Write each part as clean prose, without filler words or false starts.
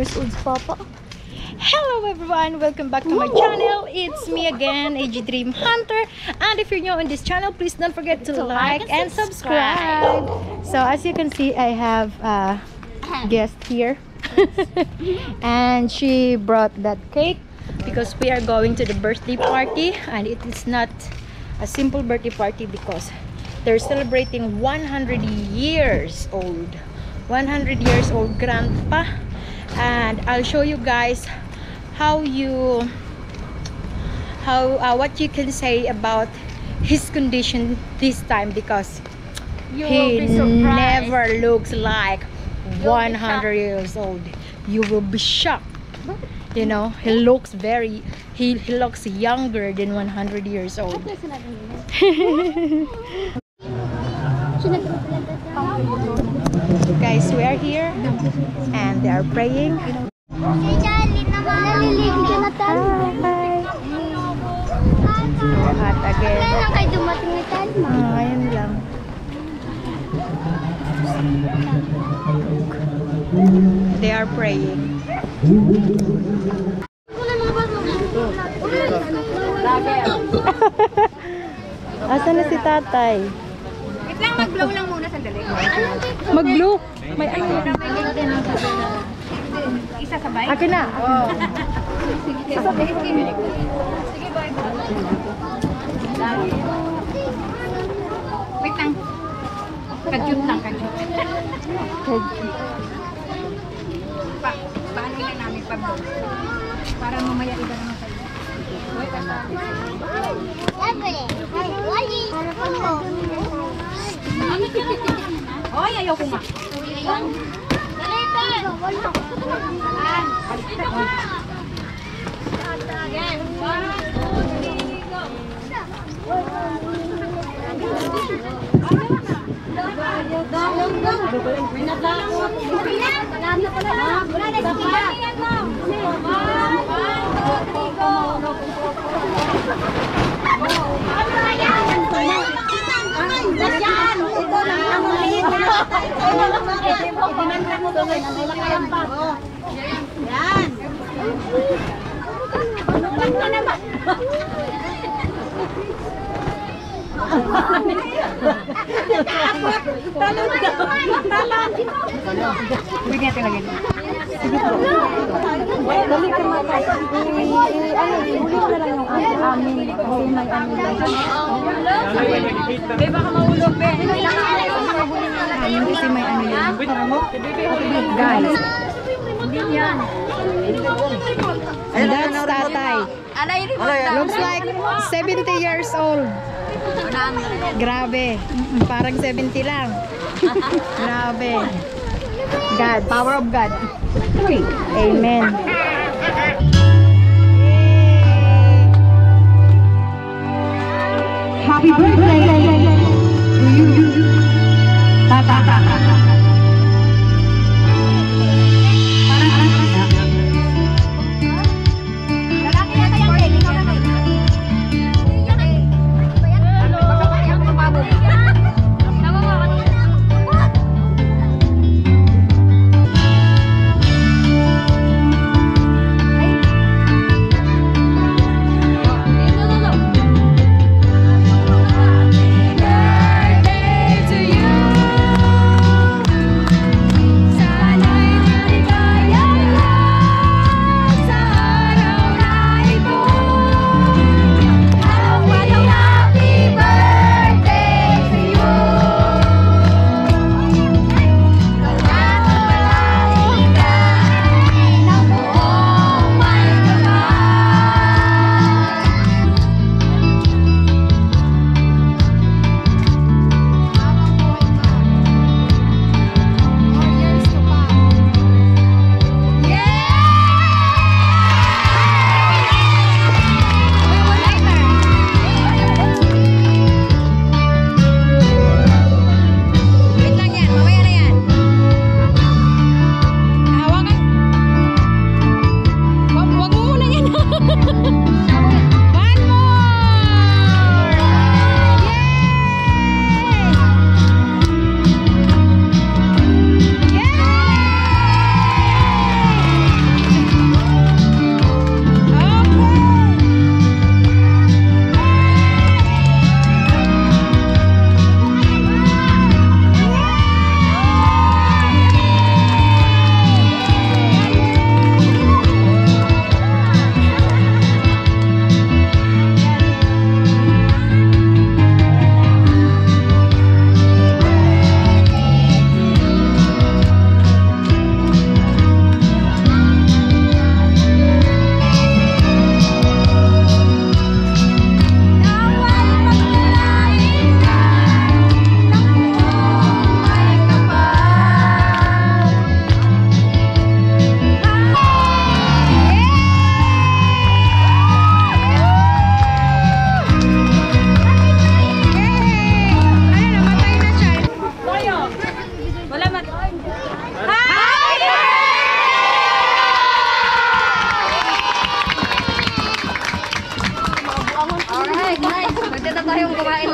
Here's Ud's Papa. Hello everyone, welcome back to my channel. It's me again, AG Dream Hunter, and if you're new on this channel, please don't forget to like and subscribe. So as you can see, I have a guest here and she brought that cake because we are going to the birthday party, and it is not a simple birthday party because they're celebrating 100 years old 100 years old grandpa. And I'll show you guys what you can say about his condition this time, because he never looks like 100 years old. You will be shocked. You know, he looks younger than 100 years old. Guys, we are here and they are praying. Hot again. Ayun lang. They are praying. Asan na si tatay? Wait lang, mag-blow lang muna sandali. Mag-blow? May ano? Isa sabay? Akin na. Sige, sabay. Sige, bye. Wait lang. Kadyut lang, kadyut. Paano lang namin pag-blow? Para mamaya iba naman kayo. Hoy, ayaw ko nga. Bigyan natin lagi. Sige po. Dali ka mata. Huli mo na lang yung amin. Kasi may amin lang. Be, baka mahulog, be. Kasi may amin lang. Guys. Hindi yan. And that's tatay. Looks like 70 years old. Grabe. Parang 70 lang. Grabe. God. Power of God. Amen. Happy birthday to you, Tata.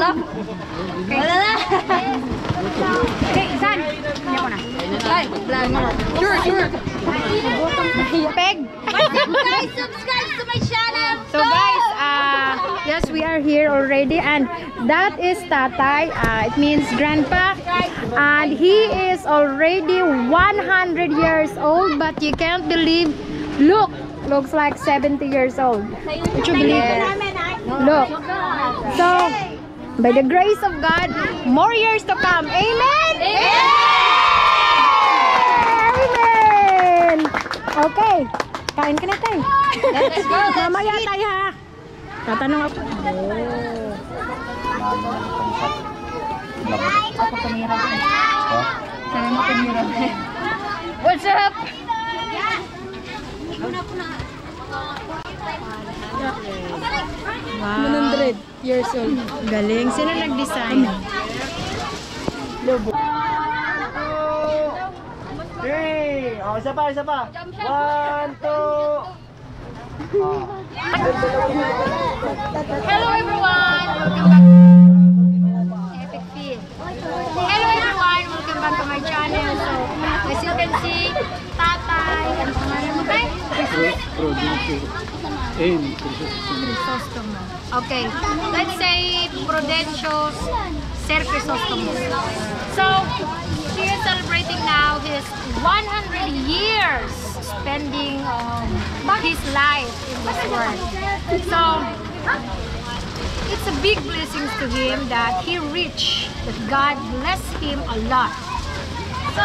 Wala na. Okay, saan? Hindi ko na. Ay, vlog. Sure. Peg. Guys, subscribe to my channel. So guys, yes, we are here already, and that is Tatay. It means grandpa, and he is already 100 years old. But you can't believe. Looks like 70 years old. Would you believe it? Look. So, by the grace of God, more years to come. Amen. Amen. Okay. Kain ka na tayo. Let's go. Mamaya tayo ha. Tatanong ako. Ako panira. Sana mo panira. What's up? Wow. 100 years old. Galing. Sino nag-design? Three. Oh, isa pa. 1, 2. Hello everyone! Welcome back to Epic Feed. Hello everyone! Welcome back to my channel. So, as you can see, Tatay, ang pangalan mo tayo? Crisostomo. Okay, let's say Prudencio Sir Crisostomo. So, he is celebrating now his 100 years spending his life in this world. So, it's a big blessing to him that he reached, that God blessed him a lot. So,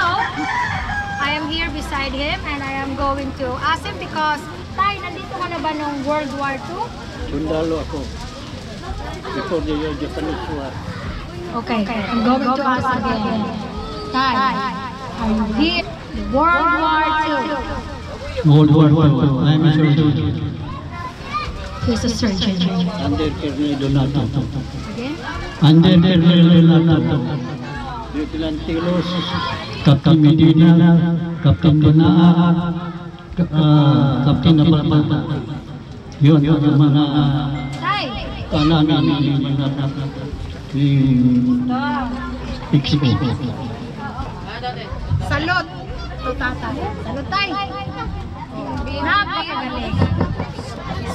I am here beside him and I am going to ask him because, Tay, nandito ka na ba nung World War II? Sundalo ako. Before the Japanese war. Okay, I'm going to ask again. Tay, are you here? World War II. World War II. I'm a surgeon. He's a surgeon. Under Colonel Donato. Again? Under Colonel Donato. Lieutenant Tilos, Captain Medina, Captain Donaa, Captain Nabalbata. Yun yung mga Tay! namin ni Expo. Salot! To Tatay. Salot, Tay! Napakagaling.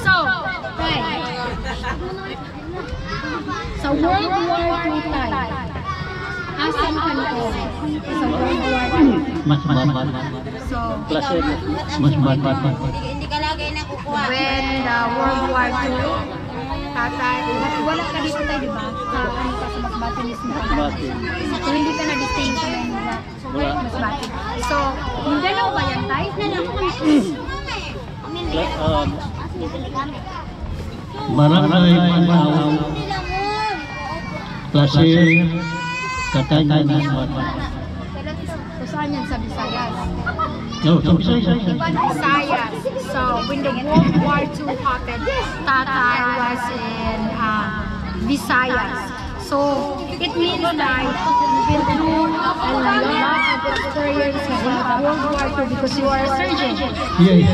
So, Tay. Sa World War II, Tay. Asan ka na sa World War II? Mas bad. So, Mas bad. Hindi ka lagi nakukuha. when the World War II, Tatay, wala ka dito tayo, di ba? Sa ano ka, sa Masbate mismo. So, hindi ka na-distinct sa Masbate. So, Mindanao ba yan, Tay? Barangay Manao, Placer, Katayan, So, saan yan? Sa Visayas? No, sa Visayas. Visayas. So, when the World War II happened, Tatay was in Visayas. So, it means that you've been through a lot of experiences of World War II because you are a surgeon. Yes.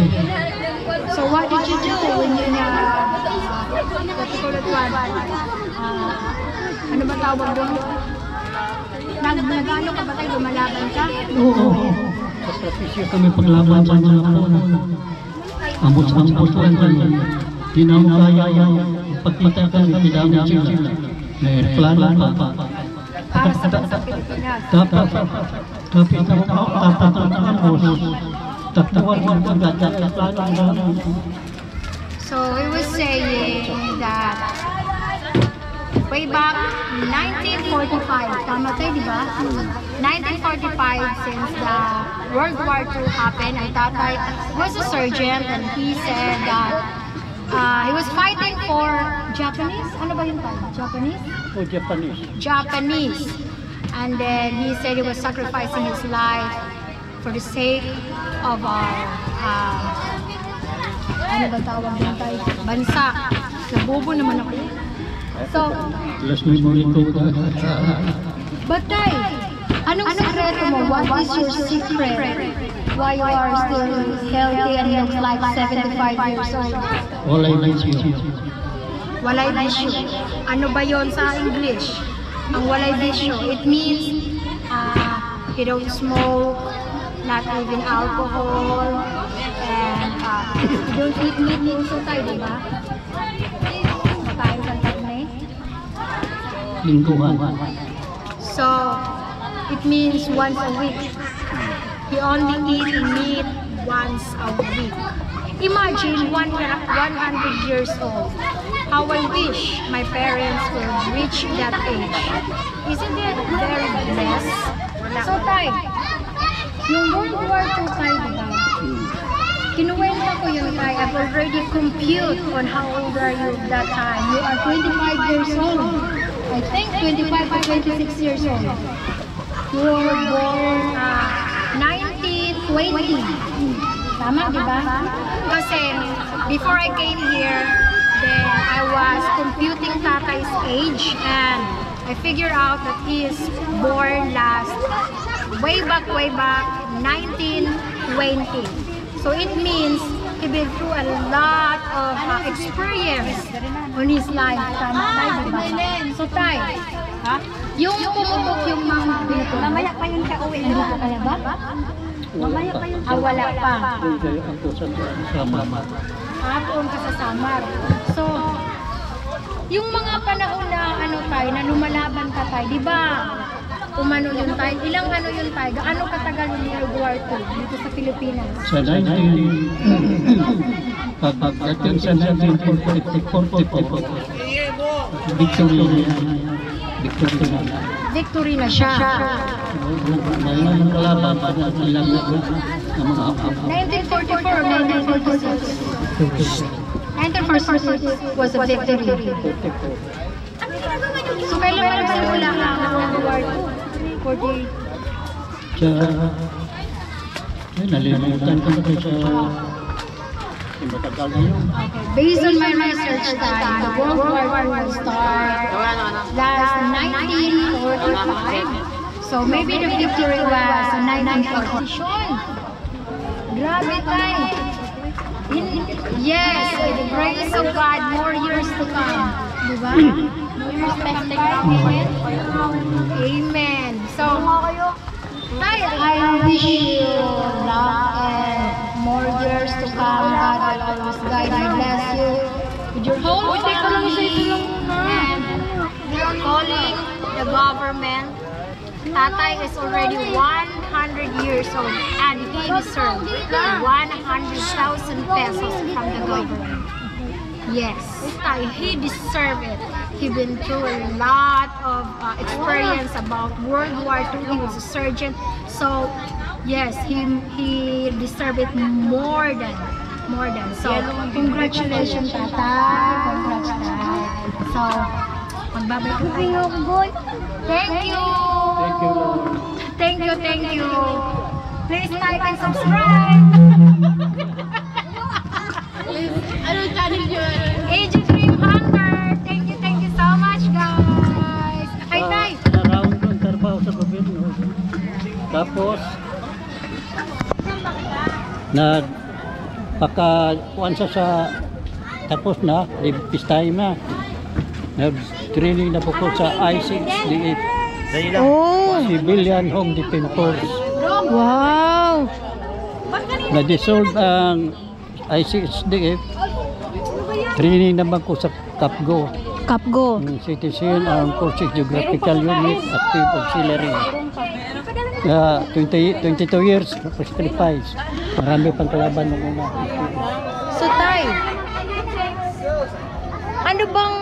So, what did you do when you particular one? Ano ba tawag doon? Nag-ano ka ba tayo? Lumalaban ka? Oo. Sa profesyo kami paglaban sa mga puno. Ambos-ambos lang kami. Tinamukaya pagkita kami, pinamit sila. May plano pa. Para sa Pilipinas. Tapos, kapit na tatatatakamos. Tatuan mo ang plano. So he was saying that way back 1945, tama tayo, di ba? 1945, since the World War II happened, ang Tatay was a surgeon and he said that he was fighting for Japanese. Ano ba yung tayo? Japanese? O Japanese. Japanese. And then he said he was sacrificing his life for the sake of our ano ba tawag din tayo? Bansa. Nabobo naman ako. So, Last memory ko. but Tay, anong sekreto mo? What is your secret? Why you are still healthy and looks like 75 years old? All I miss you. walay bisyo. Ano ba yon sa English? Ang walay bisyo, it means he don't smoke, not even alcohol, and he don't eat meat also tayo, diba? Makain sa tagnay. Lingguhan. So, it means once a week. He only eat meat once a week. Imagine 100 years old. How I wish my parents would reach that age. Isn't it very blessed? So, Tay, yung World War II tayo, diba? Kinuwenta ko yun, Tay. I've already compute on how old are you that time. You are 25 years old. I think 25 to 26 years old. You were born 1920. Tama, di ba? Kasi before I came here, then I was computing tatay's age and I figured out that he is born way back 1920. So it means he been through a lot of experience on his life. Tama tayo, diba? So Tay, yung pumutok yung mga pinutulog. Mamaya pa yun siya uwi. Hindi ka kaya ba? Mamaya pa yun. Wala pa. Ako sa mama. Hapon ka sa Samar. So, yung mga panahon na tayo, na lumalaban ka tayo, di ba? Umano yun tayo. Ilang yun tayo? Gaano katagal yung World War II dito sa Pilipinas? Sa 19... Pagdating sa 1944, Victory na siya. Ngayon ang kalaban na ilang ng mga apo. 1944 or 1946? 1946 was a victory. So, kailan ba nagsimula ang World War II? 48. Nalimutan ko na sa matagal na yun. Based on my research time, the World War II started last 1945. So maybe the victory was 1940. Grabe tayo. Yes, with the grace of God, more years to come. Diba? More years to come. Amen. So, Tay, I wish you luck and more years to come. God will always guide you, bless you with your whole family. And we're calling the government. Tatay is already 100 years old and he deserves 100,000 pesos from the government. Yes, Tay, he deserves it. He been through a lot of experience about World War II. He was a surgeon, so yes, he deserved it more than. So congratulations, Tatay. Congrats, Tatay. So magbabay ka tayo. Thank you. Thank you, Lord. Thank you. Please like and subscribe. Anong channel yun? AJ Dream Hunter. Thank you so much, guys. Ay, Tay. Naround ko ang trabaho sa gobyerno. Tapos, pagka-wansa sa tapos na, peace time na. Nag-training na po ko sa I6D8. Oh, Civilian Home Defense Force. wow. Na-dissolve ang I6DF. Training naman ko sa CAPGO. Kapgo. Citizen Armed Forces Geographical Unit, Active Auxiliary. 22 years, sacrifice. Marami pang kalaban nung una. So, Tay, ano bang